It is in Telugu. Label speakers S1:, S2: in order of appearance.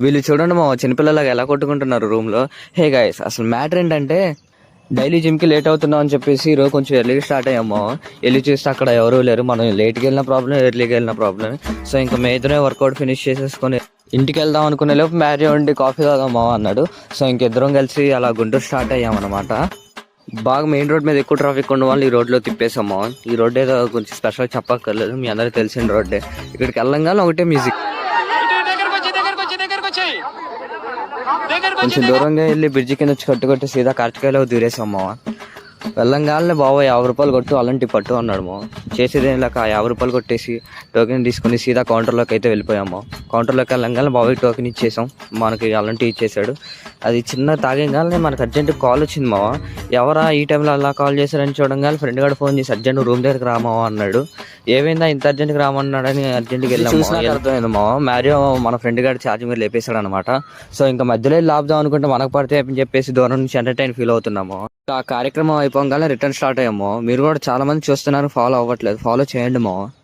S1: వీళ్ళు చూడండి మా చిన్నపిల్లలాగా ఎలా కొట్టుకుంటున్నారు రూమ్లో. హే గైస్, అసలు మ్యాటర్ ఏంటంటే డైలీ జిమ్కి లేట్ అవుతున్నాం అని చెప్పేసి ఈరోజు కొంచెం ఎర్లీగా స్టార్ట్ అయ్యాము. వెళ్ళి చూస్తే అక్కడ ఎవరూ లేరు. మనం లేట్కి వెళ్ళిన ప్రాబ్లం, ఎర్లీకి వెళ్ళిన ప్రాబ్లం. సో ఇంకా మేదనే వర్కౌట్ ఫినిష్ చేసేసుకొని ఇంటికి వెళ్దాం అనుకునే లోపు మ్యారీ ఉండి కాఫీ తాగామా అన్నాడు. సో ఇంకిద్దరం కలిసి అలా గుంటూరు స్టార్ట్ అయ్యామన్నమాట. బాగా మెయిన్ రోడ్ మీద ఎక్కువ ట్రాఫిక్ ఉన్న వాళ్ళు ఈ రోడ్లో తిప్పేసాము. ఈ రోడ్ ఏదో కొంచెం స్పెషల్ చెప్పక్కర్లేదు, మీ అందరికీ తెలిసిన రోడ్డే. ఇక్కడికి వెళ్ళంగానే ఒకటే మ్యూజిక్. కొంచెం దూరంగా వెళ్ళి బ్రిడ్జి కింద వచ్చి కట్టుకొట్టి సీదా కార్తికేయలో దూరేసాము. వెళ్ళంగానే బాబు 50 రూపాయలు కొట్టు అలాంటి పట్టు అన్నాడు. చేసేది ఏం లేక 50 రూపాయలు కొట్టేసి టోకెన్ తీసుకుని సీదా కౌంటర్లోకి అయితే వెళ్ళిపోయాము. కౌంటర్లోకి వెళ్ళంగానే బాబాయ్ టోకెన్ ఇచ్చేసాం, మనకి అలాంటి ఇచ్చేసాడు. అది చిన్న తాగంగానే మనకు అర్జెంట్ కాల్ వచ్చింది మావ. ఎవరా ఈ టైంలో అలా కాల్ చేశారని చూడంగానే ఫ్రెండ్ గారు ఫోన్ చేసి అర్జెంట్ రూమ్ దగ్గరికి రామావా అన్నాడు. ఏమైందా ఇంత అర్జెంట్గా రామన్నాడని అర్జెంట్కి వెళ్ళాము. అర్థమైంది మావ, మ్యారియో మన ఫ్రెండ్ గారు ఛార్జింగ్ మీద లేపేశాడు అనమాట. సో ఇంకా మధ్యలో లాపుదాం అనుకుంటే మనకు పడితే అని చెప్పేసి దూరం నుంచి ఎంటర్టైన్ ఫీల్ అవుతున్నాము. ఆ కార్యక్రమం అయిపోగానే రిటర్న్ స్టార్ట్ అయ్యాము. మీరు కూడా చాలా మంది చూస్తున్నారు, ఫాలో అవ్వట్లేదు, ఫాలో చేయండి మావ.